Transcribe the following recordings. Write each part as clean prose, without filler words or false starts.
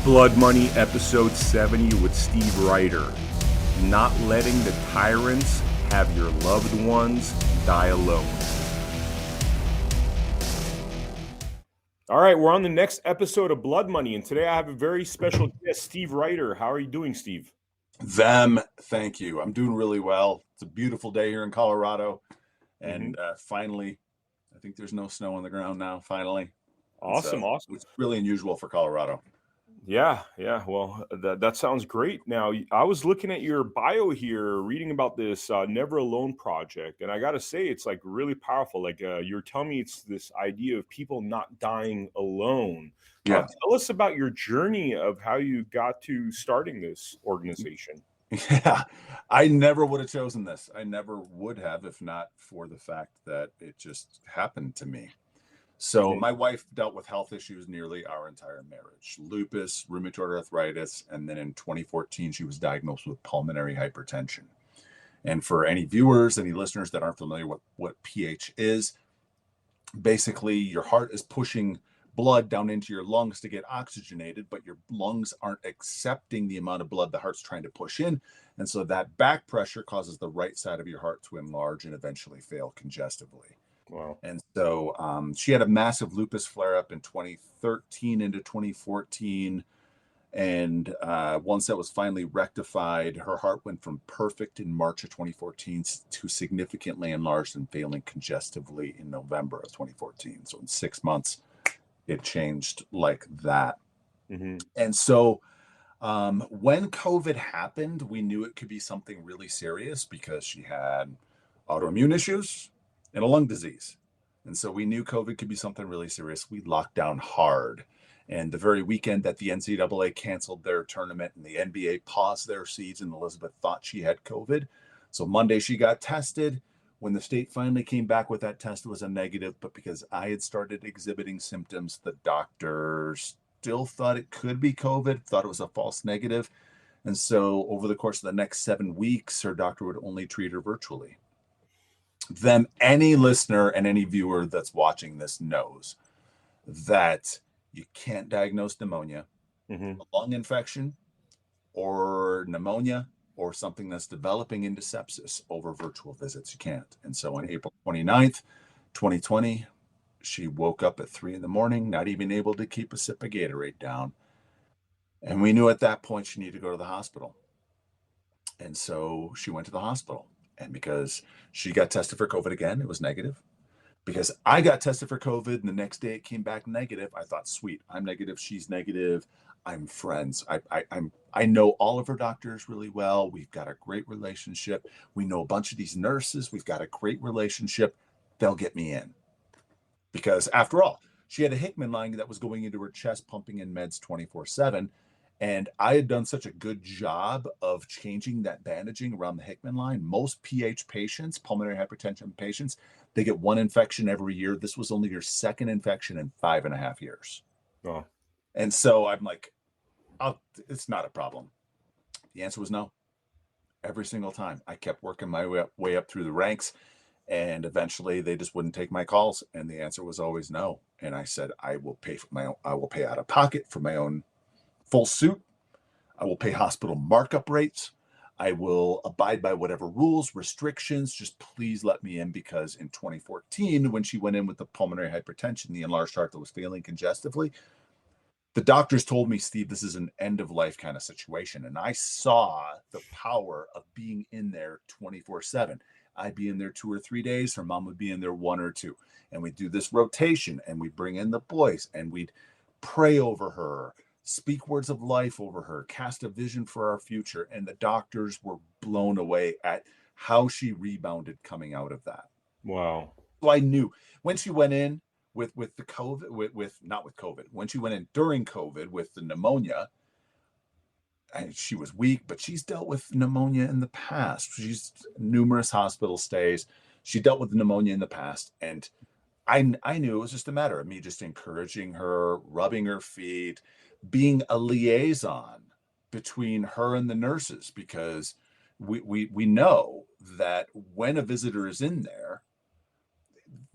Blood Money, episode 70 with Steve Reiter. Not letting the tyrants have your loved ones die alone. All right, we're on the next episode of Blood Money, and today I have a very special guest, Steve Reiter. How are you doing, Steve? Vem, thank you. I'm doing really well. It's a beautiful day here in Colorado, and finally, I think there's no snow on the ground now, finally. Awesome. It's really unusual for Colorado. Yeah. Well, that sounds great. Now, I was looking at your bio here, reading about this Never Alone project, and I got to say, it's like really powerful. Like you're telling me it's this idea of people not dying alone. Yeah. Tell us about your journey of how you got to starting this organization. Yeah, I never would have chosen this. I never would have, if not for the fact that it just happened to me. So my wife dealt with health issues nearly our entire marriage: lupus, rheumatoid arthritis, and then in 2014, she was diagnosed with pulmonary hypertension. And for any viewers, any listeners that aren't familiar with what pH is, basically your heart is pushing blood down into your lungs to get oxygenated, but your lungs aren't accepting the amount of blood the heart's trying to push in. And so that back pressure causes the right side of your heart to enlarge and eventually fail congestively. Wow. And so she had a massive lupus flare-up in 2013 into 2014. And once that was finally rectified, her heart went from perfect in March of 2014 to significantly enlarged and failing congestively in November of 2014. So in 6 months, it changed like that. And so when COVID happened, we knew it could be something really serious because she had autoimmune issues and a lung disease. And so we knew COVID could be something really serious. We locked down hard. And the very weekend that the NCAA canceled their tournament and the NBA paused their season, Elizabeth thought she had COVID. So Monday she got tested. When the state finally came back with that test, it was a negative. But because I had started exhibiting symptoms, the doctors still thought it could be COVID, thought it was a false negative. And so over the course of the next 7 weeks, her doctor would only treat her virtually. Then any listener and any viewer that's watching this knows that you can't diagnose pneumonia, a lung infection, or pneumonia, or something that's developing into sepsis over virtual visits. You can't. And so on April 29th, 2020, she woke up at 3 a.m, not even able to keep a sip of Gatorade down. And we knew at that point she needed to go to the hospital. And so she went to the hospital. And because she got tested for COVID again, it was negative. Because I got tested for COVID and the next day it came back negative, I thought, sweet, I'm negative, she's negative, I'm friends. I know all of her doctors really well. We've got a great relationship. We know a bunch of these nurses. We've got a great relationship. They'll get me in. Because after all, she had a Hickman line that was going into her chest, pumping in meds 24/7. And I had done such a good job of changing that bandaging around the Hickman line. Most PH patients, pulmonary hypertension patients, they get one infection every year. This was only your second infection in 5.5 years. Oh. And so I'm like, it's not a problem. The answer was no. Every single time. I kept working my way up through the ranks, and eventually they just wouldn't take my calls. And the answer was always no. And I said, I will pay out of pocket for my own full suit. I will pay hospital markup rates. I will abide by whatever rules, restrictions. Just please let me in, because in 2014, when she went in with the pulmonary hypertension, the enlarged heart that was failing congestively, the doctors told me, Steve, this is an end of life kind of situation. And I saw the power of being in there 24/7. I'd be in there 2 or 3 days. Her mom would be in there 1 or 2. And we'd do this rotation, and we'd bring in the boys, and we'd pray over her, speak words of life over her, cast a vision for our future. And the doctors were blown away at how she rebounded coming out of that. Wow. So I knew when she went in with the COVID, when she went in during COVID with the pneumonia, and she was weak, but she's dealt with pneumonia in the past. She's numerous hospital stays. She dealt with pneumonia in the past. And I knew it was just a matter of me just encouraging her, rubbing her feet, being a liaison between her and the nurses, because we know that when a visitor is in there,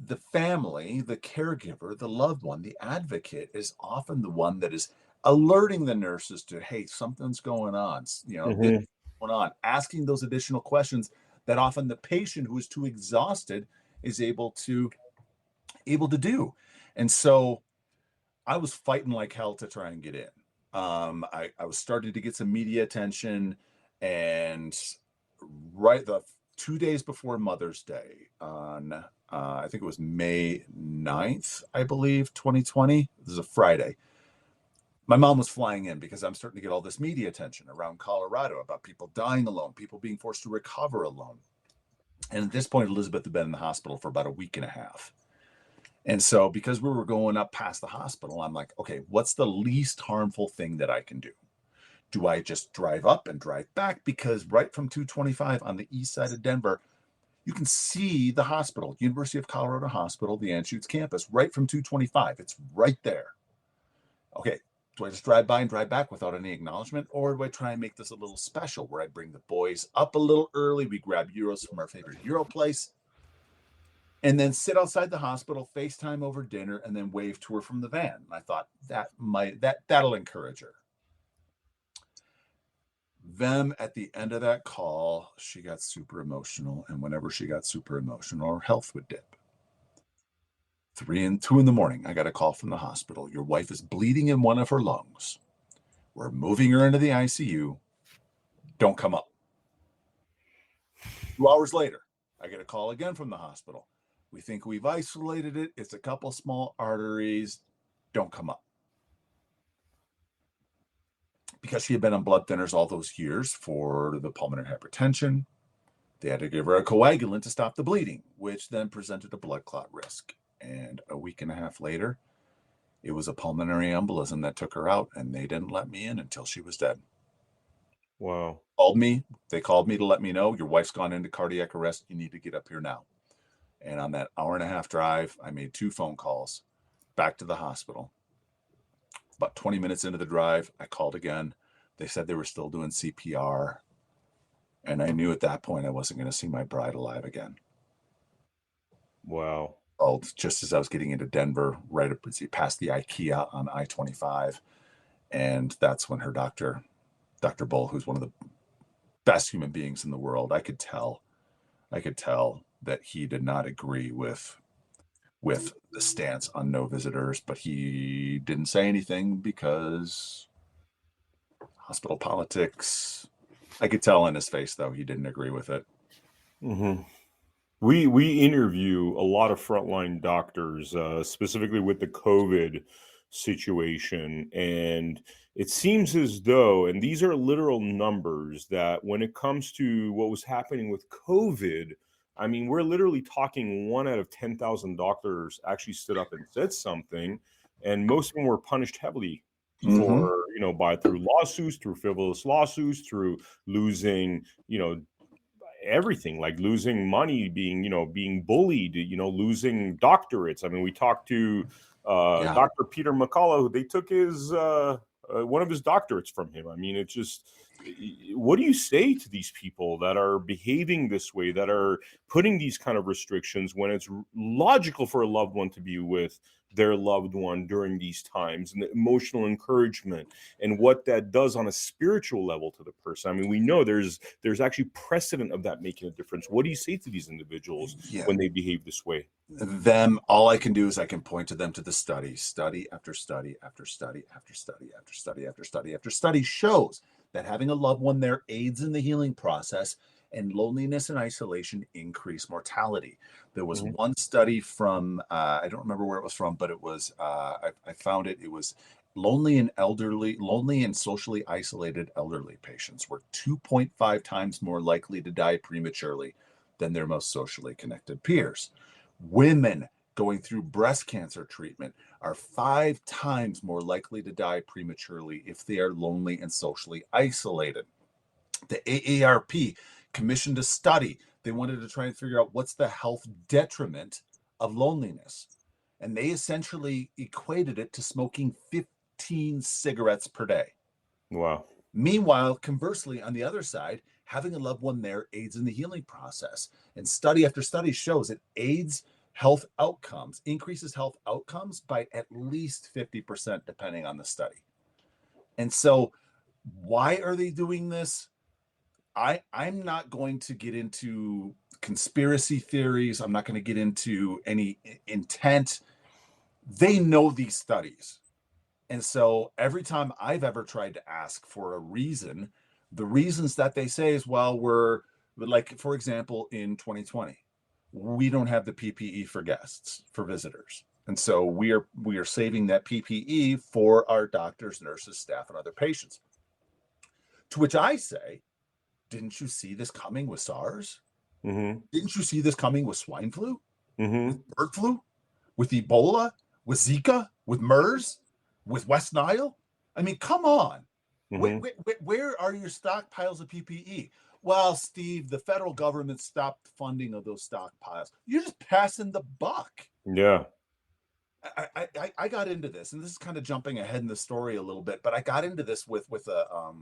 the family, the caregiver, the loved one, the advocate is often the one that is alerting the nurses to, hey, something's going on, this Hmm. is going on, asking those additional questions that often the patient who is too exhausted is able to do. And so I was fighting like hell to try and get in. I was starting to get some media attention, and right the 2 days before Mother's Day, on I think it was May 9th, I believe, 2020. This is a Friday. My mom was flying in because I'm starting to get all this media attention around Colorado about people dying alone, people being forced to recover alone. And at this point, Elizabeth had been in the hospital for about a week and a half. And so, because we were going up past the hospital, I'm like, okay, what's the least harmful thing that I can do? Do I just drive up and drive back? Because right from 225 on the east side of Denver, you can see the hospital, University of Colorado Hospital, the Anschutz campus, right from 225. It's right there. Okay, do I just drive by and drive back without any acknowledgement? Or do I try and make this a little special where I bring the boys up a little early? We grab Euros from our favorite Euro place, and then sit outside the hospital, FaceTime over dinner, and then wave to her from the van. And I thought that'll encourage her. Vem, at the end of that call, she got super emotional, and whenever she got super emotional, her health would dip. 3 and 2 in the morning, I got a call from the hospital. Your wife is bleeding in one of her lungs. We're moving her into the ICU. Don't come up. 2 hours later, I get a call again from the hospital. We think we've isolated it. It's a couple small arteries. Don't come up. Because she had been on blood thinners all those years for the pulmonary hypertension, they had to give her a coagulant to stop the bleeding, which then presented a blood clot risk. And a week and a half later, it was a pulmonary embolism that took her out, and they didn't let me in until she was dead. Wow. They called me to let me know, your wife's gone into cardiac arrest. You need to get up here now. And on that hour and a half drive, I made 2 phone calls back to the hospital. About 20 minutes into the drive, I called again. They said they were still doing CPR. And I knew at that point I wasn't going to see my bride alive again. Wow. Oh, just as I was getting into Denver, right up past the IKEA on I-25. And that's when her doctor, Dr. Bull, who's one of the best human beings in the world, I could tell that he did not agree with the stance on no visitors, but he didn't say anything because hospital politics. I could tell in his face, though, he didn't agree with it. Hmm. We interview a lot of frontline doctors, specifically with the COVID situation, and it seems as though, and these are literal numbers, that when it comes to what was happening with COVID, I mean, we're literally talking 1 out of 10,000 doctors actually stood up and said something, and most of them were punished heavily Mm-hmm. for, by through lawsuits, through frivolous lawsuits, through losing, everything, like losing money, being bullied, losing doctorates. I mean, we talked to Yeah. Dr. Peter McCullough, who they took his one of his doctorates from him. I mean, it's just, what do you say to these people that are behaving this way, that are putting these kind of restrictions when it's logical for a loved one to be with their loved one during these times, and the emotional encouragement and what that does on a spiritual level to the person? I mean, we know there's actually precedent of that making a difference. What do you say to these individuals when they behave this way? All I can do is I can point to them to the study after study after study after study after study after study after study shows that having a loved one there aids in the healing process, and loneliness and isolation increase mortality. There was Mhm. one study from, I don't remember where it was from, but it was, I found it. It was lonely and socially isolated elderly patients were 2.5 times more likely to die prematurely than their most socially connected peers. Women going through breast cancer treatment are 5 times more likely to die prematurely if they are lonely and socially isolated. The AARP commissioned a study. They wanted to try and figure out what's the health detriment of loneliness. And they essentially equated it to smoking 15 cigarettes per day. Wow. Meanwhile, conversely, on the other side, having a loved one there aids in the healing process. And study after study shows it aids health outcomes, increases health outcomes by at least 50%, depending on the study. And so why are they doing this? I'm not going to get into conspiracy theories. I'm not going to get into any intent. They know these studies. And so every time I've ever tried to ask for a reason, the reasons that they say is, well, we're like, for example, in 2020, we don't have the PPE for guests, for visitors. And so we are saving that PPE for our doctors, nurses, staff, and other patients. To which I say, didn't you see this coming with SARS? Mm-hmm. Didn't you see this coming with swine flu, Mm-hmm. with bird flu, with Ebola, with Zika, with MERS, with West Nile? I mean, come on. Mm-hmm. Where are your stockpiles of PPE? Well, Steve, the federal government stopped funding of those stockpiles. You're just passing the buck. Yeah. I got into this, and this is kind of jumping ahead in the story a little bit, but I got into this with a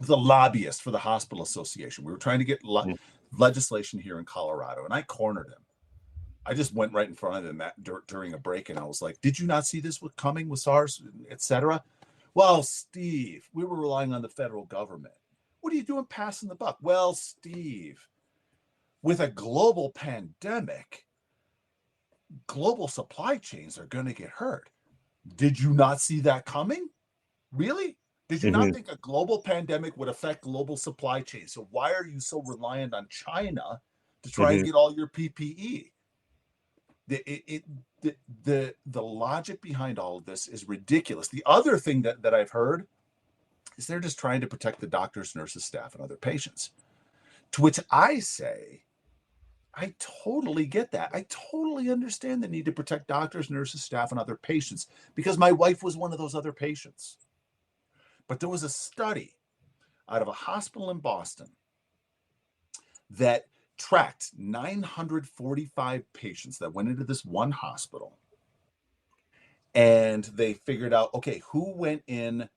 lobbyist for the hospital association. We were trying to get legislation here in Colorado, and I cornered him. I just went right in front of him during a break, and I was like, "Did you not see this coming with SARS, etc.?" Well, Steve, we were relying on the federal government. What are you doing passing the buck? Well, Steve, with a global pandemic, global supply chains are going to get hurt. Did you not see that coming? Really? Did you not think a global pandemic would affect global supply chains? So why are you so reliant on China to try and get all your PPE? The logic behind all of this is ridiculous. The other thing that I've heard is they're just trying to protect the doctors, nurses, staff, and other patients. To which I say, I totally get that. I totally understand the need to protect doctors, nurses, staff, and other patients, because my wife was one of those other patients. But there was a study out of a hospital in Boston that tracked 945 patients that went into this one hospital. And they figured out, okay, who went in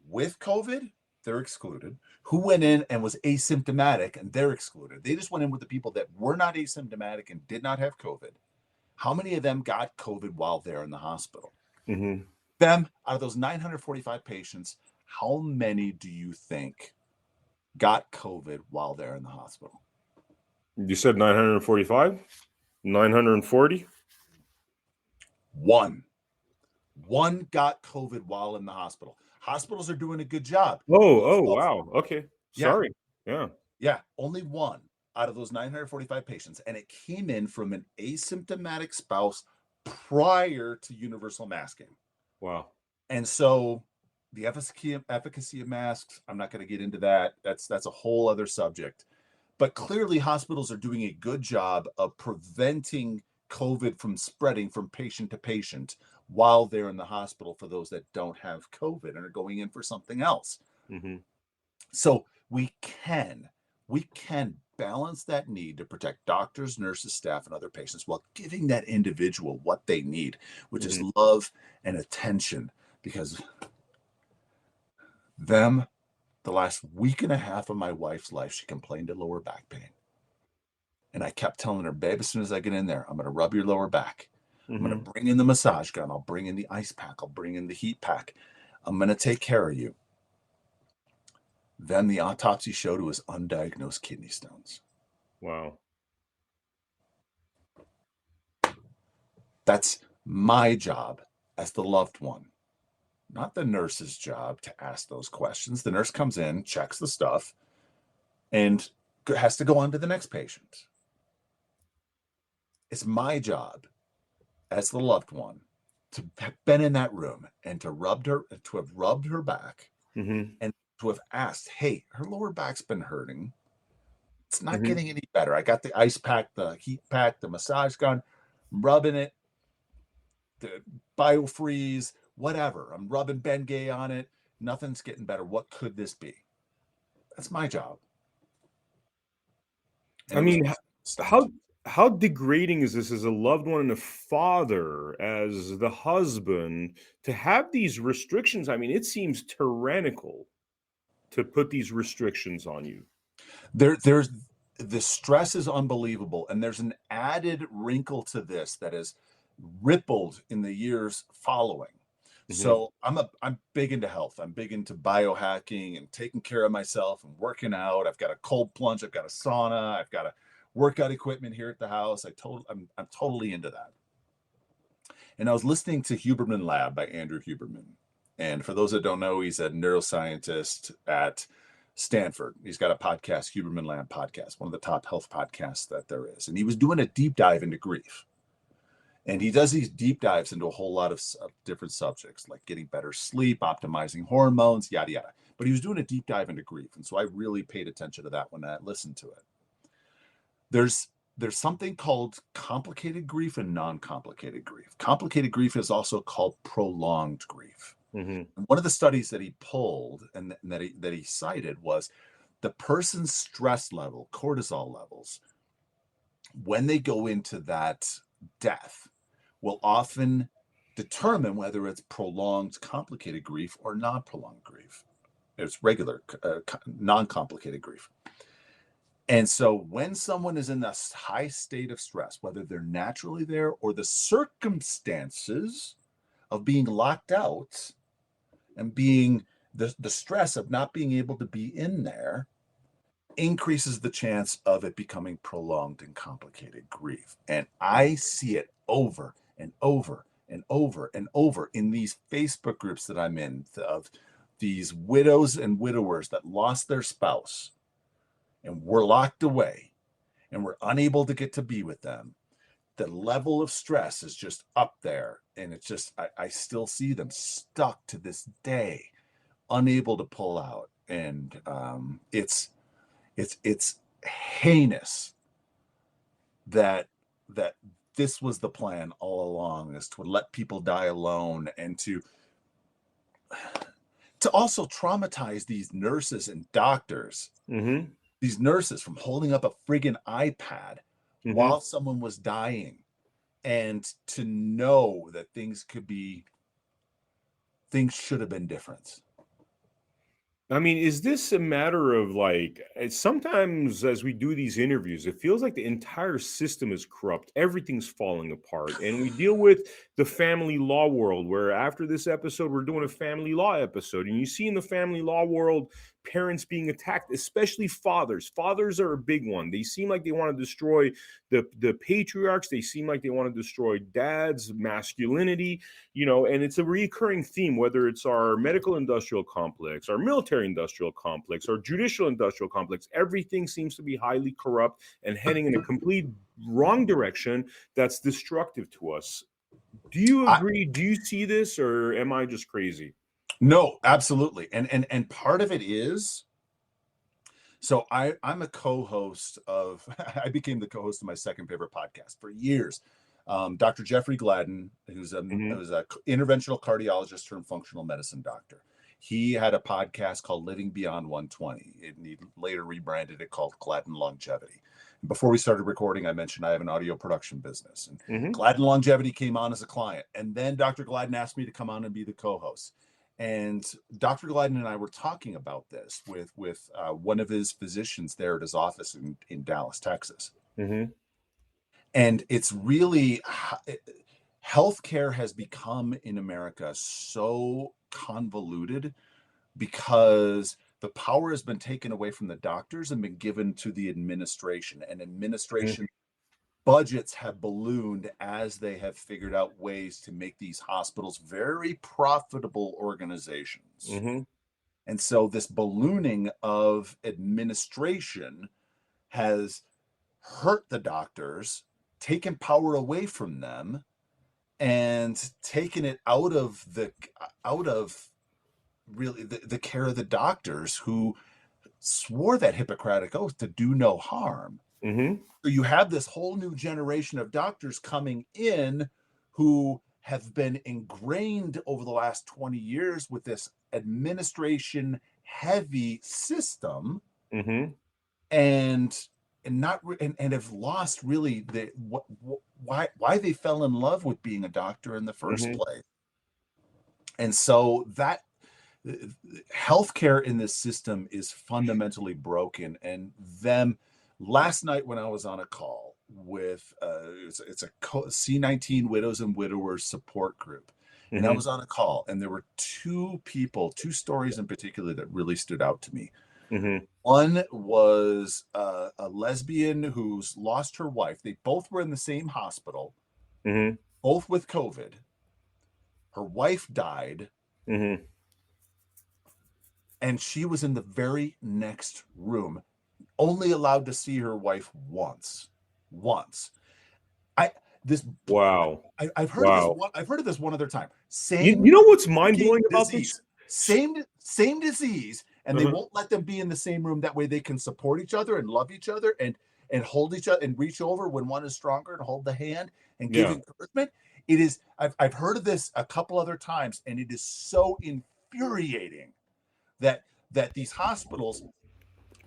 with COVID? They're excluded. Who went in and was asymptomatic? And they're excluded. They just went in with the people that were not asymptomatic and did not have COVID. How many of them got COVID while they're in the hospital? Mm-hmm. Them, out of those 945 patients, how many do you think got COVID while they're in the hospital? You said 945? 940? One got COVID while in the hospital. Hospitals are doing a good job. Wow. Okay. Sorry. Yeah. Only one out of those 945 patients. And it came in from an asymptomatic spouse prior to universal masking. Wow. And so the efficacy of masks, I'm not going to get into that. That's a whole other subject. But clearly hospitals are doing a good job of preventing COVID from spreading from patient to patient while they're in the hospital for those that don't have COVID and are going in for something else. Mm-hmm. So we can balance that need to protect doctors, nurses, staff, and other patients while giving that individual what they need, which is love and attention. Because the last week and a half of my wife's life, she complained of lower back pain. And I kept telling her, babe, as soon as I get in there, I'm going to rub your lower back. I'm going to bring in the massage gun. I'll bring in the ice pack. I'll bring in the heat pack. I'm going to take care of you. Then the autopsy showed it was undiagnosed kidney stones. Wow. That's my job as the loved one, not the nurse's job to ask those questions. The nurse comes in, checks the stuff, and has to go on to the next patient. It's my job as the loved one to have been in that room and to have rubbed her back and to have asked, hey, her lower back's been hurting. It's not getting any better. I got the ice pack, the heat pack, the massage gun, I'm rubbing it, the biofreeze, whatever. I'm rubbing Bengay on it. Nothing's getting better. What could this be? That's my job. And I mean, how degrading is this as a loved one and a father, as the husband, to have these restrictions? I mean, it seems tyrannical to put these restrictions on you. There's the stress is unbelievable, and there's an added wrinkle to this that has rippled in the years following. Mhm. So I'm big into health. I'm big into biohacking and taking care of myself and working out. I've got a cold plunge. I've got a sauna. I've got a workout equipment here at the house. I'm totally into that. And I was listening to Huberman Lab by Andrew Huberman. And for those that don't know, he's a neuroscientist at Stanford. He's got a podcast, Huberman Lab podcast, one of the top health podcasts that there is. And he was doing a deep dive into grief. And he does these deep dives into a whole lot of different subjects, like getting better sleep, optimizing hormones, yada, yada. But he was doing a deep dive into grief. And so I really paid attention to that when I listened to it. There's something called complicated grief and non-complicated grief. Complicated grief is also called prolonged grief. Mhm. And one of the studies that he pulled and that he cited was the person's stress level, cortisol levels, when they go into that death, will often determine whether it's prolonged complicated grief or non-prolonged grief. It's regular non-complicated grief. And so when someone is in this high state of stress, whether they're naturally there or the circumstances of being locked out and being the stress of not being able to be in there, increases the chance of it becoming prolonged and complicated grief. And I see it over and over and over and over in these Facebook groups that I'm in of these widows and widowers that lost their spouse and were locked away and were unable to get to be with them. The level of stress is just up there. And it's just, I still see them stuck to this day, unable to pull out. And it's heinous that this was the plan all along, is to let people die alone and to also traumatize these nurses and doctors, Mhm. these nurses, from holding up a friggin' iPad Mhm. while someone was dying, and to know that things should have been different. I mean, is this a matter of like, sometimes as we do these interviews, it feels like the entire system is corrupt. Everything's falling apart. And we deal with the family law world, where after this episode, we're doing a family law episode. And you see in the family law world, parents being attacked, especially fathers. Fathers are a big one. They seem like they want to destroy the patriarchs. They seem like they want to destroy dads, masculinity, and it's a recurring theme, whether it's our medical industrial complex, our military industrial complex, our judicial industrial complex. Everything seems to be highly corrupt and heading in a complete wrong direction that's destructive to us. Do you I, agree? Do you see this, or am I just crazy? no, absolutely. And part of it is, so I'm a co-host of, I became the co-host of my second favorite podcast for years. Dr. Jeffrey Gladden, who's Mhm. who's a interventional cardiologist turned functional medicine doctor. He had a podcast called Living Beyond 120. And he later rebranded it called Gladden Longevity. And before we started recording, I mentioned I have an audio production business. And Mhm. Gladden Longevity came on as a client. And then Dr. Gladden asked me to come on and be the co-host. And Dr. Gladden and I were talking about this with one of his physicians there at his office in Dallas, Texas. Mhm. And it's really, healthcare has become in America so convoluted because the power has been taken away from the doctors and been given to the administration. And Mhm. administration budgets have ballooned as they have figured out ways to make these hospitals very profitable organizations. Mhm. And so this ballooning of administration has hurt the doctors, taken power away from them, and taken it out of really the care of the doctors who swore that Hippocratic oath to do no harm. Mhm. So you have this whole new generation of doctors coming in who have been ingrained over the last 20 years with this administration heavy system, Mhm. and not and have lost really why they fell in love with being a doctor in the first Mhm. place. And so that healthcare in this system is fundamentally broken. And them last night when I was on a call with it's a C19 widows and widowers support group, And I was on a call, and there were two stories in particular that really stood out to me. One was a lesbian who's lost her wife. They both were in the same hospital, both with COVID. Her wife died, and she was in the very next room, only allowed to see her wife once. Wow. I've heard of this. I've heard of this one other time. You know what's mind blowing about disease. Same disease, and they won't let them be in the same room. That way, they can support each other and love each other and hold each other and reach over when one is stronger and hold the hand and give encouragement. It is. I've heard of this a couple other times, and it is so infuriating that these hospitals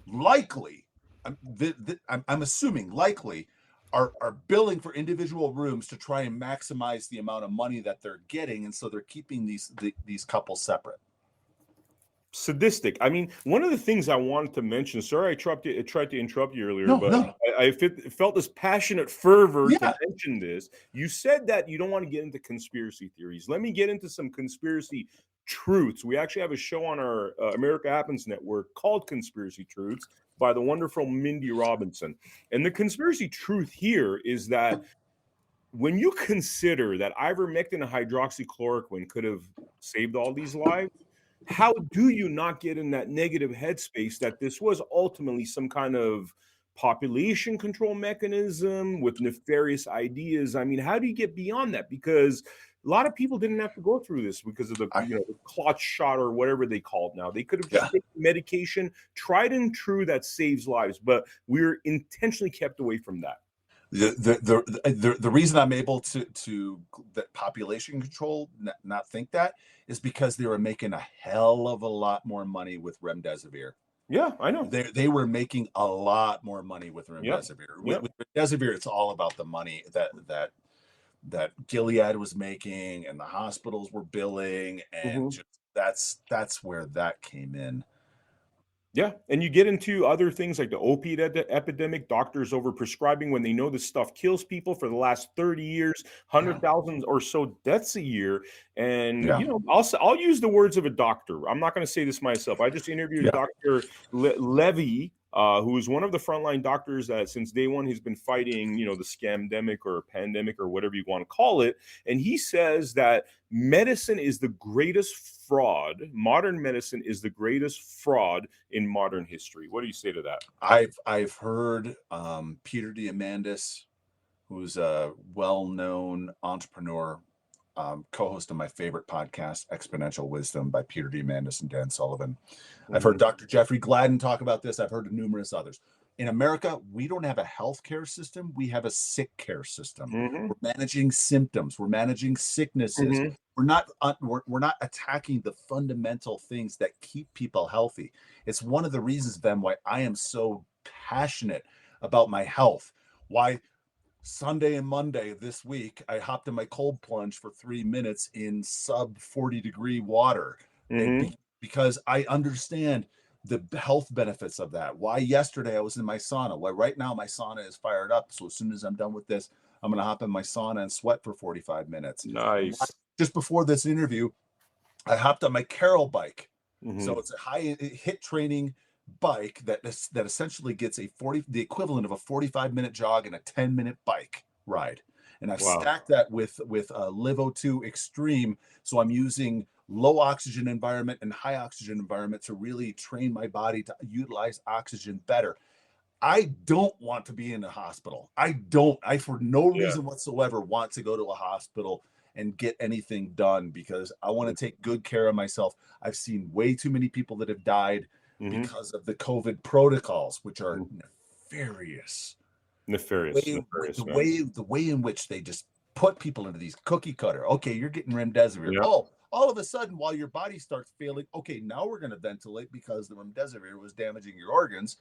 likely, I'm assuming likely, are billing for individual rooms to try and maximize the amount of money that they're getting, and so they're keeping these couples separate. Sadistic. I mean, one of the things I wanted to mention, sorry, I tried to interrupt you earlier, but I felt this passionate fervor to mention this. You said that you don't want to get into conspiracy theories. Let me get into some conspiracy truths. We actually have a show on our America Happens network called Conspiracy Truths by the wonderful Mindy Robinson. And the conspiracy truth here is that when you consider that ivermectin and hydroxychloroquine could have saved all these lives, how do you not get in that negative headspace that this was ultimately some kind of population control mechanism with nefarious ideas? I mean, how do you get beyond that? Because a lot of people didn't have to go through this because of the clot shot or whatever they call it now. They could have just taken medication, tried and true, that saves lives, but we're intentionally kept away from that. The reason I'm able to that population control not think that is because they were making a hell of a lot more money with remdesivir. Yeah, I know. They were making a lot more money with remdesivir. With remdesivir, it's all about the money that Gilead was making and the hospitals were billing, and just, that's where that came in. Yeah, and you get into other things like the opiate epidemic, doctors overprescribing when they know this stuff kills people for the last 30 years, 100,000 or so deaths a year. And, you know, I'll use the words of a doctor. I'm not going to say this myself. I just interviewed Dr. Levy, who is one of the frontline doctors that since day one has been fighting, you know, the scamdemic or pandemic or whatever you want to call it. And he says that medicine is the greatest fraud. Modern medicine is the greatest fraud in modern history. What do you say to that? I've heard Peter Diamandis, who's a well-known entrepreneur, co-host of my favorite podcast, Exponential Wisdom by Peter Diamandis and Dan Sullivan. I've heard Dr. Jeffrey Gladden talk about this. I've heard numerous others. In America, we don't have a healthcare system. We have a sick care system. We're managing symptoms. We're managing sicknesses. We're not attacking the fundamental things that keep people healthy. It's one of the reasons, Vem, why I am so passionate about my health. Why Sunday and Monday this week, I hopped in my cold plunge for 3 minutes in sub 40-degree water because I understand the health benefits of that. Why yesterday I was in my sauna. Why right now my sauna is fired up. So as soon as I'm done with this, I'm going to hop in my sauna and sweat for 45 minutes. Nice. Just before this interview, I hopped on my Carol bike. So it's a high hit training bike that essentially gets the equivalent of a 45-minute jog and a 10-minute bike ride. And I've stacked that with a LiveO2 Extreme. So I'm using low oxygen environment and high oxygen environment to really train my body to utilize oxygen better. I don't want to be in a hospital. I for no reason whatsoever want to go to a hospital and get anything done because I want to take good care of myself. I've seen way too many people that have died because of the COVID protocols, which are nefarious. The way in which they just put people into these cookie cutter. Okay, you're getting remdesivir. Oh, all of a sudden, while your body starts failing, okay, now we're going to ventilate because the remdesivir was damaging your organs.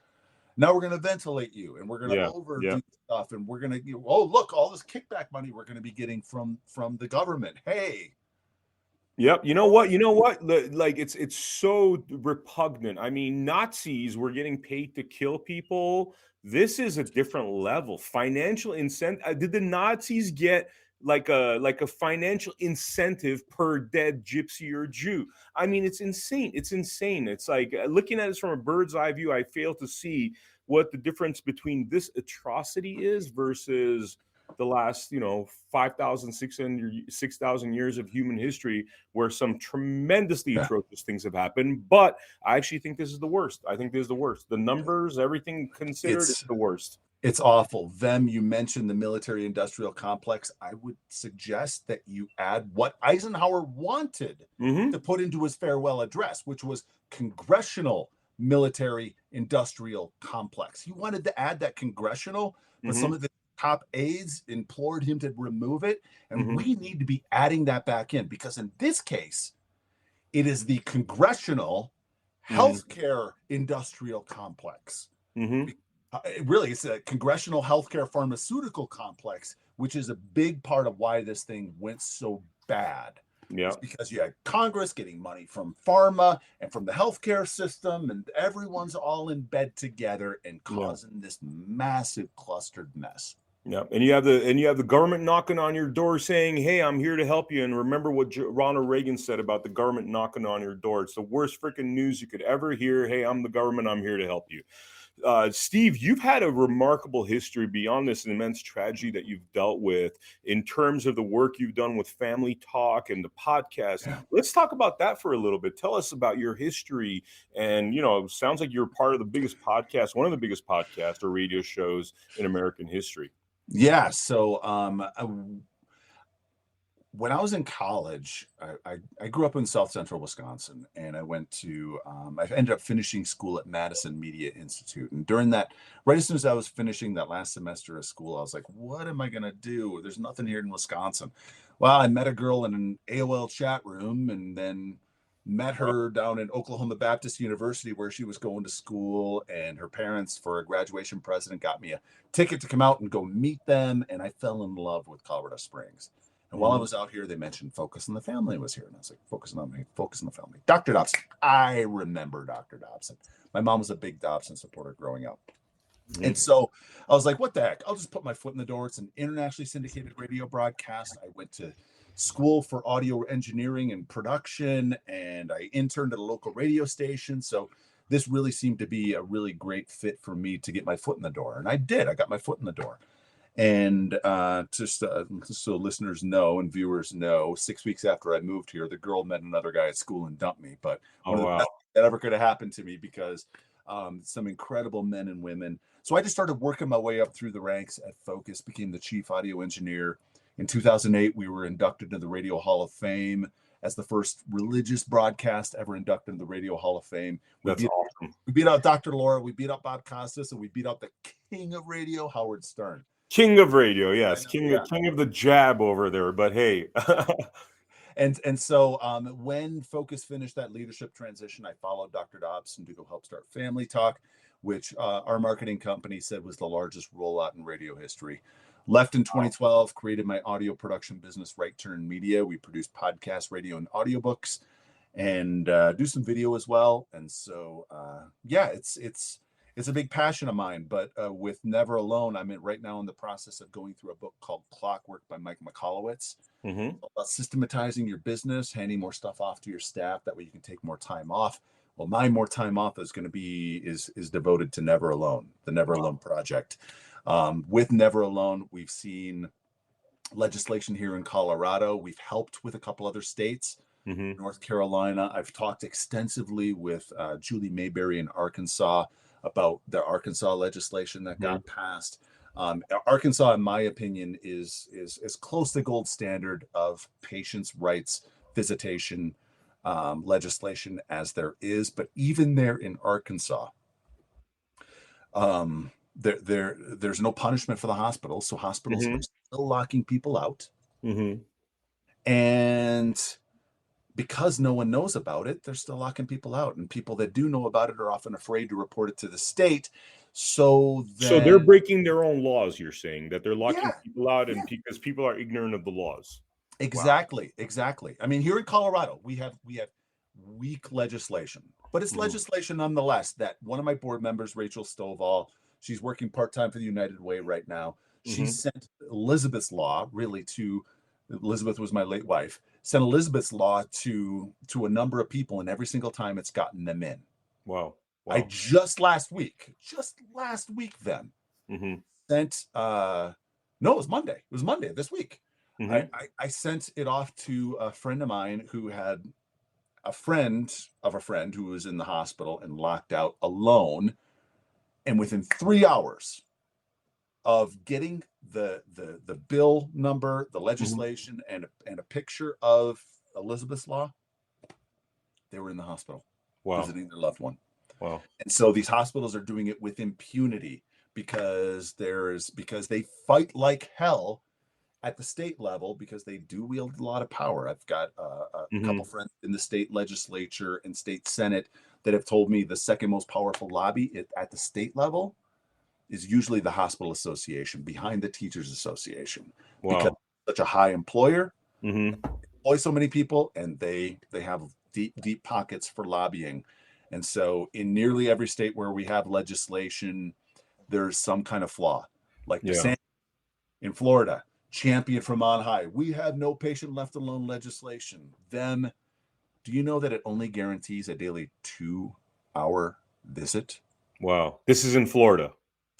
Now we're going to ventilate you, and we're going to overdo stuff, and we're going to, oh, look, all this kickback money we're going to be getting from the government. Hey. Yep. You know what? Like it's so repugnant. I mean, Nazis were getting paid to kill people. This is a different level. Financial incentive. Did the Nazis get like a financial incentive per dead gypsy or Jew. I mean, it's insane. It's insane. It's like looking at this from a bird's eye view, I fail to see what the difference between this atrocity is versus the last, 5,600, 6,000 years of human history where some tremendously Yeah. atrocious things have happened. But I actually think this is the worst. I think this is the worst. The numbers, everything considered, it's the worst. It's awful. Vem, you mentioned the military industrial complex. I would suggest that you add what Eisenhower wanted to put into his farewell address, which was congressional military industrial complex. He wanted to add that congressional, but some of the top aides implored him to remove it. And we need to be adding that back in, because in this case, it is the congressional healthcare industrial complex. Really, it's a congressional healthcare pharmaceutical complex, which is a big part of why this thing went so bad. Yeah. It's because you had Congress getting money from pharma and from the healthcare system, and everyone's all in bed together and causing this massive clustered mess. Yeah, and you have the government knocking on your door saying, "Hey, I'm here to help you." And remember what Ronald Reagan said about the government knocking on your door. It's the worst freaking news you could ever hear. Hey, I'm the government. I'm here to help you. Steve, you've had a remarkable history beyond this immense tragedy that you've dealt with in terms of the work you've done with Family Talk and the podcast. Yeah. Let's talk about that for a little bit. Tell us about your history. And, it sounds like you're part of the biggest podcast, one of the biggest podcasts or radio shows in American history. Yeah. So when I was in college, I grew up in South Central Wisconsin, and I went to, I ended up finishing school at Madison Media Institute. And during that, right as soon as I was finishing that last semester of school, I was like, what am I going to do? There's nothing here in Wisconsin. Well, I met a girl in an AOL chat room, and then met her down in Oklahoma Baptist University, where she was going to school, and her parents, for a graduation present, got me a ticket to come out and go meet them. And I fell in love with Colorado Springs. And while I was out here, they mentioned Focus on the Family was here. And I was like, Focus on the Family. Dr. Dobson. I remember Dr. Dobson. My mom was a big Dobson supporter growing up. And so I was like, what the heck? I'll just put my foot in the door. It's an internationally syndicated radio broadcast. I went to school for audio engineering and production, and I interned at a local radio station. So this really seemed to be a really great fit for me to get my foot in the door. And I did. I got my foot in the door. And just so listeners know and viewers know, 6 weeks after I moved here, the girl met another guy at school and dumped me. But one of the best that ever could have happened to me, because some incredible men and women. So I just started working my way up through the ranks at Focus, became the chief audio engineer. In 2008, we were inducted into the Radio Hall of Fame as the first religious broadcast ever inducted into the Radio Hall of Fame. That's awesome. We beat out Dr. Laura, we beat out Bob Costas, and we beat out the king of radio, Howard Stern. King of radio, yes. King of the jab over there, but hey. And so when Focus finished that leadership transition, I followed Dr. Dobson to go help start Family Talk, which our marketing company said was the largest rollout in radio history. Left in 2012, created my audio production business, Right Turn Media. We produce podcasts, radio, and audiobooks, and do some video as well. And so, it's a big passion of mine. But with Never Alone, I'm right now in the process of going through a book called Clockwork by Mike Michalowicz, about systematizing your business, handing more stuff off to your staff. That way you can take more time off. Well, my more time off is going to be is devoted to Never Alone, the Never Alone project. With Never Alone, we've seen legislation here in Colorado. We've helped with a couple other states, North Carolina. I've talked extensively with Julie Mayberry in Arkansas about the Arkansas legislation that got passed. Arkansas, in my opinion, is close to the gold standard of patients' rights visitation legislation as there is. But even there in Arkansas, there's no punishment for the hospitals, so hospitals are still locking people out. And because no one knows about it, they're still locking people out. And people that do know about it are often afraid to report it to the state. So they're breaking their own laws, you're saying, that they're locking people out and because people are ignorant of the laws. Exactly. I mean, here in Colorado, we have weak legislation, but it's legislation nonetheless. That one of my board members, Rachel Stovall, she's working part-time for the United Way right now. She sent Elizabeth's Law Elizabeth was my late wife, sent Elizabeth's Law to a number of people, and every single time it's gotten them in. Wow. I just last week, then sent no, it was Monday. It was Monday this week. I sent it off to a friend of mine who had a friend of a friend who was in the hospital and locked out alone. And within 3 hours of getting the bill number, the legislation, and a picture of Elizabeth's Law, they were in the hospital visiting their loved one. Wow. And so these hospitals are doing it with impunity because they fight like hell at the state level because they do wield a lot of power. I've got a couple friends in the state legislature and state senate that have told me the second most powerful lobby at the state level is usually the hospital association behind the teachers association. Because it's such a high employer, employ so many people, and they have deep pockets for lobbying. And so in nearly every state where we have legislation, there's some kind of flaw. Like DeSantis in Florida, champion from on high. We have no patient left alone legislation. Do you know that it only guarantees a daily 2-hour visit? Wow. This is in Florida.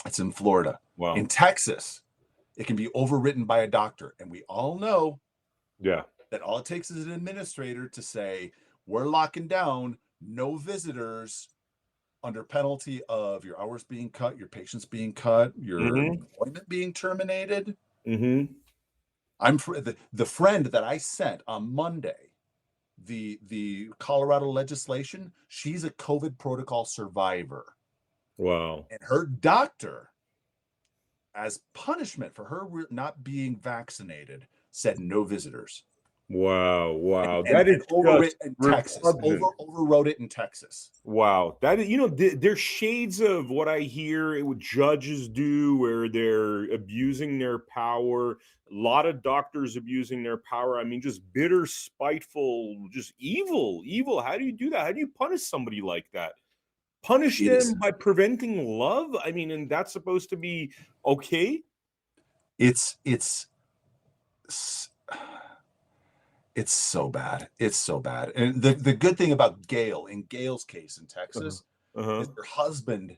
It's in Florida. Wow. In Texas, it can be overwritten by a doctor. And we all know that all it takes is an administrator to say, we're locking down no visitors under penalty of your hours being cut, your patients being cut, your employment being terminated. I'm the friend that I sent on Monday, the Colorado legislation. She's a COVID protocol survivor. Wow. And her doctor, as punishment for her not being vaccinated, said no visitors. Wow. And overwrote it in Texas. Wow. That is, there's shades of what I hear what judges do where they're abusing their power. A lot of doctors abusing their power. I mean, just bitter, spiteful, just evil. How do you do that? How do you punish somebody like that? Punish them by preventing love? I mean, and that's supposed to be okay? It's so bad. It's so bad. And the good thing about in Gail's case in Texas, is her husband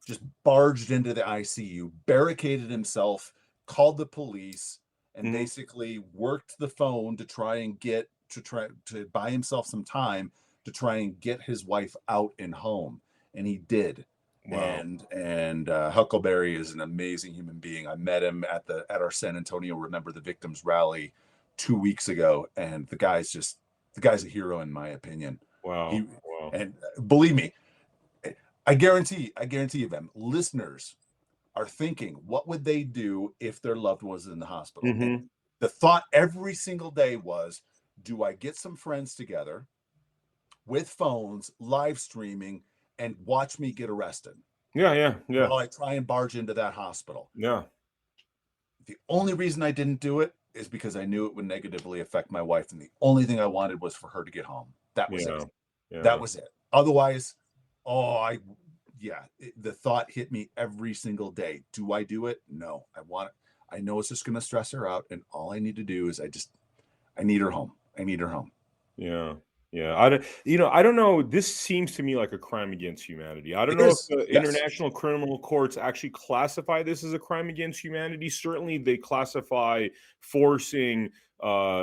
just barged into the ICU, barricaded himself, called the police, and basically worked the phone to try to buy himself some time to try and get his wife out and home. And he did. Wow. And Huckleberry is an amazing human being. I met him at our San Antonio Remember the Victims rally 2 weeks ago, and the guy's a hero in my opinion. Wow. And believe me, I guarantee you, Vem, listeners are thinking, what would they do if their loved one was in the hospital? And the thought every single day was, do I get some friends together with phones, live streaming, and watch me get arrested? Yeah. While I try and barge into that hospital. Yeah. The only reason I didn't do it is because I knew it would negatively affect my wife, and the only thing I wanted was for her to get home. That was it. Yeah. That was it. Otherwise, the thought hit me every single day. Do I do it? No. I know it's just going to stress her out, and all I need to do is I need her home. Yeah. I don't know. This seems to me like a crime against humanity. I don't know if the international criminal courts actually classify this as a crime against humanity. Certainly, they classify forcing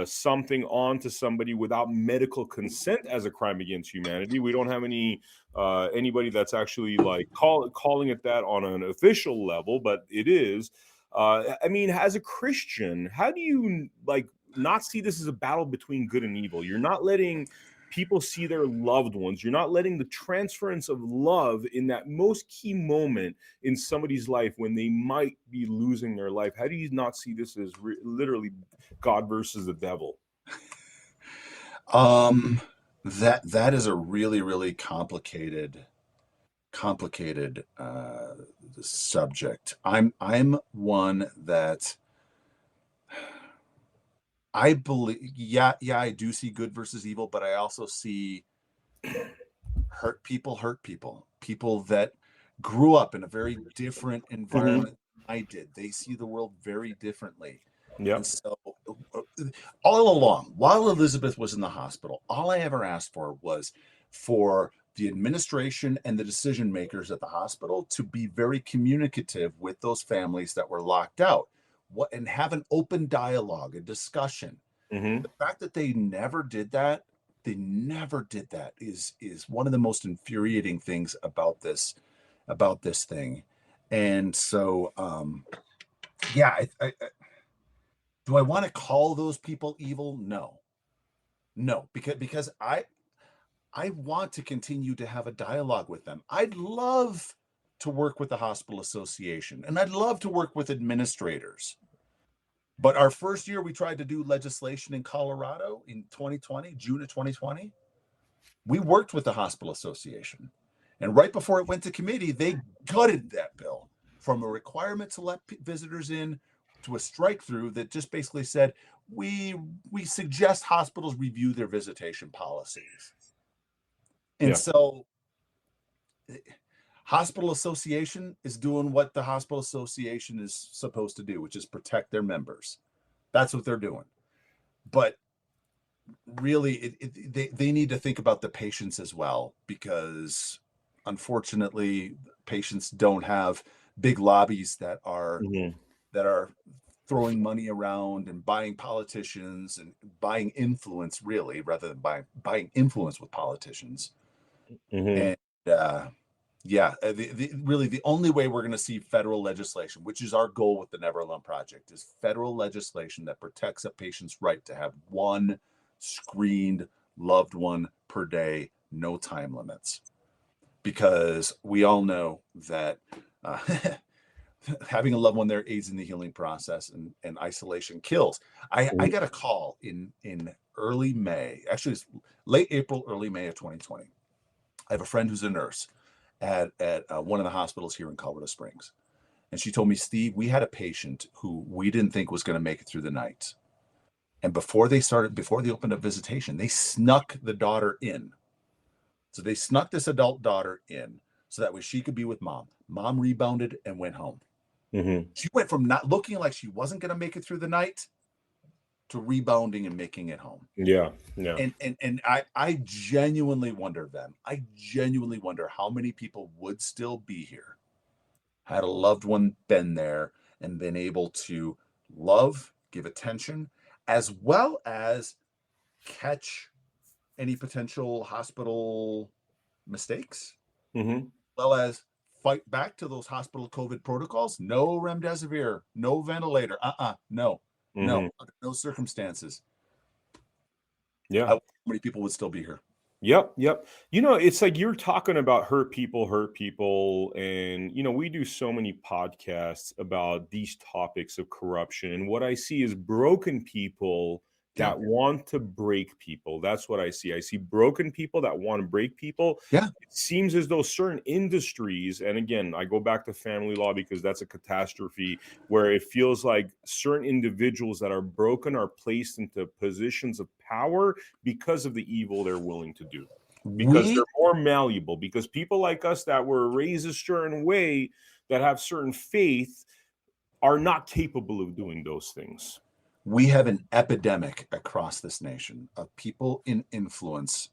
something onto somebody without medical consent as a crime against humanity. We don't have anybody that's actually like calling it that on an official level, but it is. I mean, as a Christian, how do you not see this as a battle between good and evil? You're not letting people see their loved ones. You're not letting the transference of love in that most key moment in somebody's life when they might be losing their life. How do you not see this as literally God versus the devil? That is a really, really complicated subject. I'm one that I believe, I do see good versus evil, but I also see hurt people that grew up in a very different environment I did. They see the world very differently. And Yep. so all along, while Elizabeth was in the hospital, all I ever asked for was for the administration and the decision makers at the hospital to be very communicative with those families that were locked out, and have an open dialogue, a discussion. Mm-hmm. The fact that they never did that, is one of the most infuriating things about this thing. And so yeah, do I want to call those people evil? No, because I want to continue to have a dialogue with them. I'd love to work with the hospital association, and I'd love to work with administrators. But our first year, we tried to do legislation in Colorado in 2020, June of 2020. We worked with the hospital association, and right before it went to committee, they gutted that bill from a requirement to let visitors in to a strike through that just basically said we suggest hospitals review their visitation policies. And Yeah. so hospital association is doing what the hospital association is supposed to do, which is protect their members. That's what they're doing. But really, they need to think about the patients as well, because unfortunately, patients don't have big lobbies that are Mm-hmm. throwing money around and buying politicians and buying influence, really, rather than buying influence with politicians. Mm-hmm. And yeah, really the only way we're going to see federal legislation, which is our goal with the Never Alone Project, is federal legislation that protects a patient's right to have one screened loved one per day, no time limits. Because we all know that having a loved one there aids in the healing process, and isolation kills. I got a call in early May, actually it's late April, early May of 2020. I have a friend who's a nurse at one of the hospitals here in Colorado Springs. And she told me, Steve, we had a patient who we didn't think was going to make it through the night. And before they opened up visitation, they snuck the daughter in. So they snuck this adult daughter in so that way she could be with mom. Mom rebounded and went home. Mm-hmm. She went from not looking like she wasn't going to make it through the night to rebounding and making it home. Yeah. Yeah. And I genuinely wonder, Vem, I genuinely wonder how many people would still be here had a loved one been there and been able to love, give attention, as well as catch any potential hospital mistakes, Mm-hmm. well as fight back to those hospital COVID protocols. No remdesivir, no ventilator, no, Mm-hmm. under no circumstances. Yeah. How many people would still be here? Yep, yep. It's like you're talking about hurt people, and we do so many podcasts about these topics of corruption, and what I see is broken people Yeah. that want to break people. That's what I see. I see broken people that want to break people. Yeah. It seems as though certain industries, and again, I go back to family law because that's a catastrophe where it feels like certain individuals that are broken are placed into positions of power because of the evil they're willing to do, because We they're more malleable, because people like us that were raised a certain way, that have certain faith, are not capable of doing those things. we have an epidemic across this nation of people in influence.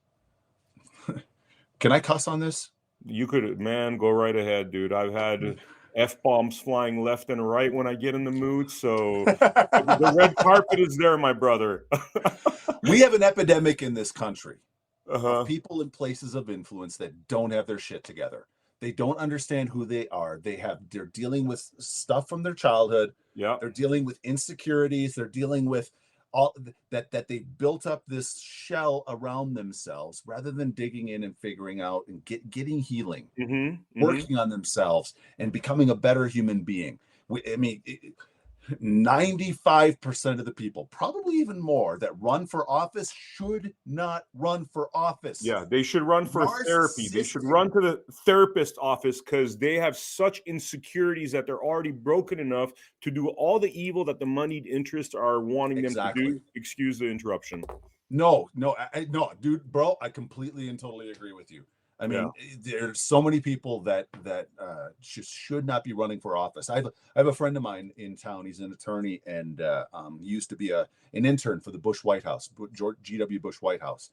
Can I cuss on this? You could, man, go right ahead, dude. I've had F-bombs flying left and right when I get in the mood, so the red carpet is there, my brother. We have an epidemic in this country of Uh-huh. people in places of influence that don't have their shit together. They don't understand who they are. They're dealing with stuff from their childhood. Yeah. They're dealing with insecurities. They're dealing with all that they built up this shell around themselves rather than digging in and figuring out and getting healing, working on themselves and becoming a better human being. 95% of the people, probably even more, that run for office should not run for office. Yeah, they should run for therapy. They should run to the therapist office because they have such insecurities that they're already broken enough to do all the evil that the moneyed interests are wanting them to do. Excuse the interruption. No, dude, bro, I completely and totally agree with you. I Yeah. mean, there's so many people that just should not be running for office. I have a friend of mine in town. He's an attorney and used to be an intern for the Bush White House, G.W. Bush White House,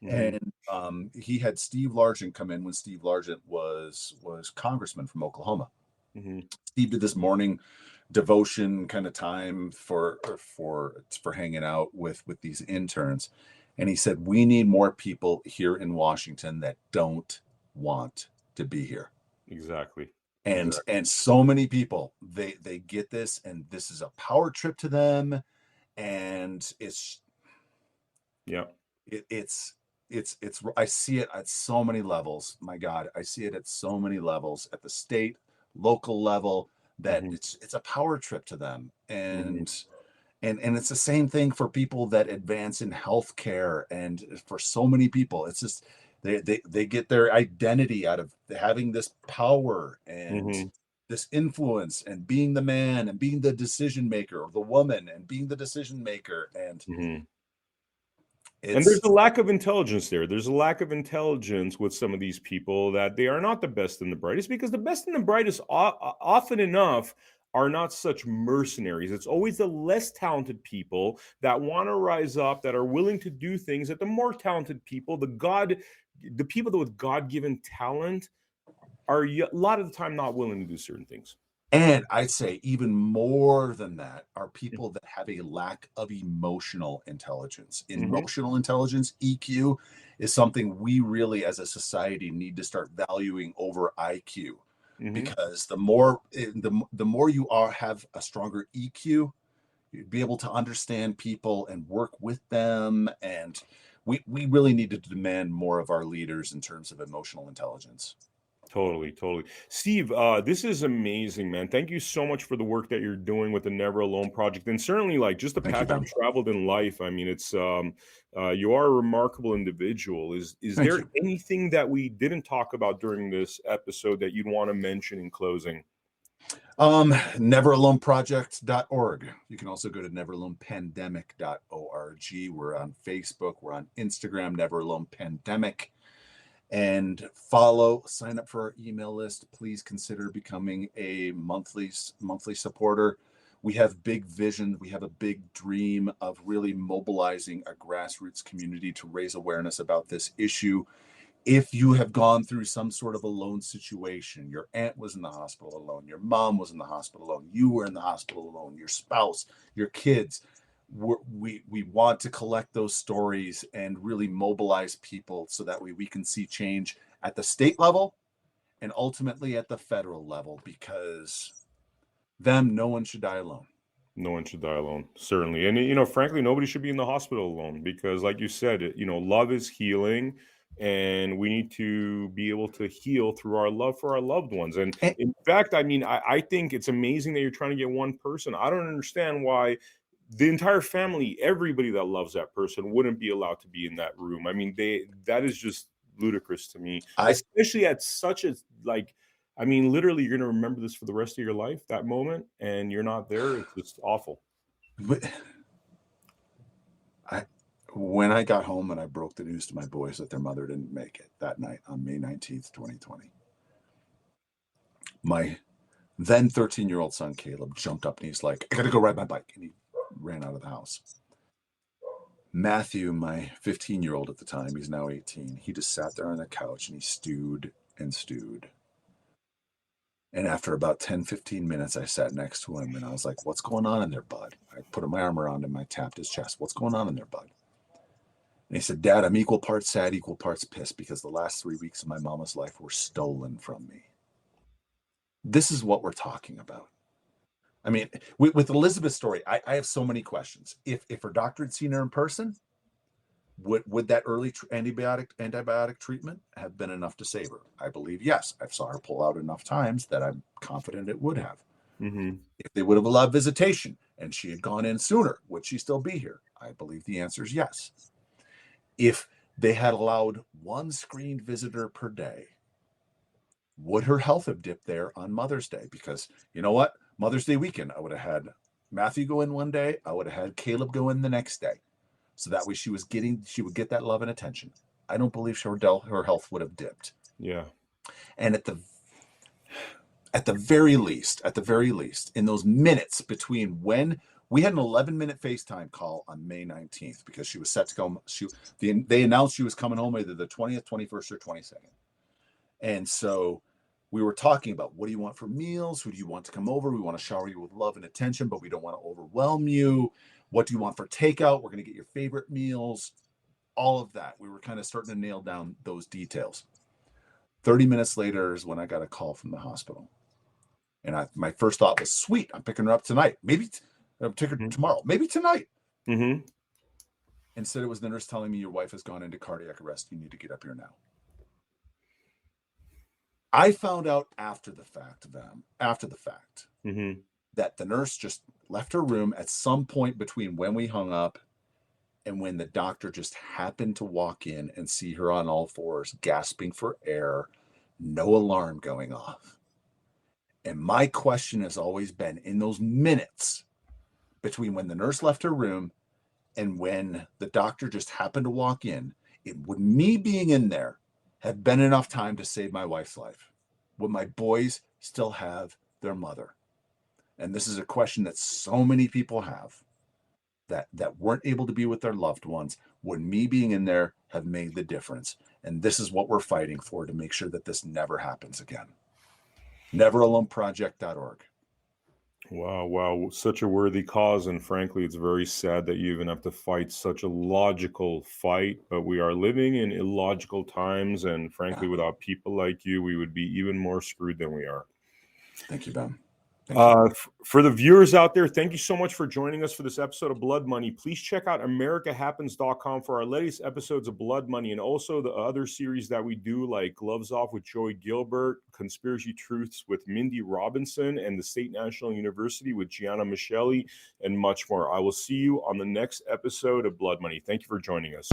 Mm-hmm. and he had Steve Largent come in when Steve Largent was congressman from Oklahoma. Mm-hmm. Steve did this morning devotion kind of time for hanging out with these interns, and he said we need more people here in Washington that don't want to be here. Exactly. And so many people, they get this, and this is a power trip to them, and Yeah. it's I see it at so many levels. My God, I see it at so many levels, at the state, local level, that Mm-hmm. it's a power trip to them. Mm-hmm. And it's the same thing for people that advance in healthcare, and for so many people it's just they get their identity out of having this power and Mm-hmm. this influence, and being the man and being the decision maker, or the woman and being the decision maker. And Mm-hmm. And there's it's a lack of intelligence there. There's a lack of intelligence with some of these people, that they are not the best and the brightest, because the best and the brightest often enough are not such mercenaries. It's always the less talented people that want to rise up, that are willing to do things that the more talented people, the people that with God-given talent are a lot of the time not willing to do certain things. And I'd say even more than that are people that have a lack of emotional intelligence. Mm-hmm. Emotional intelligence, EQ, is something we really as a society need to start valuing over IQ. Mm-hmm. Because the more you have a stronger EQ, you'd be able to understand people and work with them. And we really need to demand more of our leaders in terms of emotional intelligence. Totally, totally. Steve, this is amazing, man. Thank you so much for the work that you're doing with the Never Alone project, and certainly like just the Thank you, path Ben. you've traveled in life. I mean, it's you are a remarkable individual. Is Thank there you. anything that we didn't talk about during this episode that you'd want to mention in closing? Neveraloneproject.org. You can also go to neveralonepandemic.org. We're on Facebook, we're on Instagram, Never Alone Pandemic. And sign up for our email list. Please consider becoming a monthly supporter. We have big vision. We have a big dream of really mobilizing a grassroots community to raise awareness about this issue. If you have gone through some sort of alone situation, your aunt was in the hospital alone, your mom was in the hospital alone, you were in the hospital alone, your spouse, your kids, we want to collect those stories and really mobilize people, so that way we can see change at the state level and ultimately at the federal level, because no one should die alone. No one should die alone, certainly. And frankly, nobody should be in the hospital alone, because, like you said, love is healing, and we need to be able to heal through our love for our loved ones. And And, in fact, I mean, I think it's amazing that you're trying to get one person. I don't understand why the entire family, everybody that loves that person, wouldn't be allowed to be in that room. I mean, that is just ludicrous to me, I especially at such a like. I mean, literally, you're going to remember this for the rest of your life, that moment, and you're not there. It's just awful. I when I got home and I broke the news to my boys that their mother didn't make it that night on May 19th, 2020, my then 13-year-old son Caleb jumped up and he's like, I gotta go ride my bike, and he ran out of the house. Matthew, my 15-year-old at the time, he's now 18, he just sat there on the couch and he stewed and stewed. And after about 10-15 minutes, I sat next to him and I was like, what's going on in there, bud? I put my arm around him, I tapped his chest. What's going on in there, bud? And he said, Dad, I'm equal parts sad, equal parts pissed, because the last 3 weeks of my mama's life were stolen from me. This is what we're talking about. I mean, with Elizabeth's story, I have so many questions. If her doctor had seen her in person, would that early antibiotic treatment have been enough to save her? I believe yes. I saw her pull out enough times that I'm confident it would have. Mm-hmm. If they would have allowed visitation and she had gone in sooner, would she still be here? I believe the answer is yes. If they had allowed one screened visitor per day, would her health have dipped there on Mother's Day? Because you know what? Mother's Day weekend, I would have had Matthew go in one day. I would have had Caleb go in the next day. So that way she would get that love and attention. I don't believe her health would have dipped. Yeah. And at the very least, in those minutes between when we had an 11-minute FaceTime call on May 19th, because she was set to go. They announced she was coming home either the 20th, 21st, or 22nd. And so we were talking about, what do you want for meals? Who do you want to come over? We want to shower you with love and attention, but we don't want to overwhelm you. What do you want for takeout? We're going to get your favorite meals. All of that. We were kind of starting to nail down those details. 30 minutes later is when I got a call from the hospital. And my first thought was, sweet, I'm picking her up tonight. Maybe I'm taking her tomorrow. Maybe tonight. Mm-hmm. Instead, it was the nurse telling me, your wife has gone into cardiac arrest. You need to get up here now. I found out after the fact, Mm-hmm. that the nurse just left her room at some point between when we hung up and when the doctor just happened to walk in and see her on all fours, gasping for air, no alarm going off. And my question has always been, in those minutes between when the nurse left her room and when the doctor just happened to walk in, would me being in there have been enough time to save my wife's life? Would my boys still have their mother? And this is a question that so many people have, that weren't able to be with their loved ones. Would me being in there have made the difference? And this is what we're fighting for, to make sure that this never happens again. NeverAloneProject.org. Wow. Such a worthy cause. And frankly, it's very sad that you even have to fight such a logical fight. But we are living in illogical times. And frankly, without people like you, we would be even more screwed than we are. Thank you, Ben. For the viewers out there, thank you so much for joining us for this episode of Blood Money. Please check out AmericaHappens.com for our latest episodes of Blood Money, and also the other series that we do, like Gloves Off with Joey Gilbert, Conspiracy Truths with Mindy Robinson, and the State National University with Gianna Michelli, and much more. I will see you on the next episode of Blood Money. Thank you for joining us.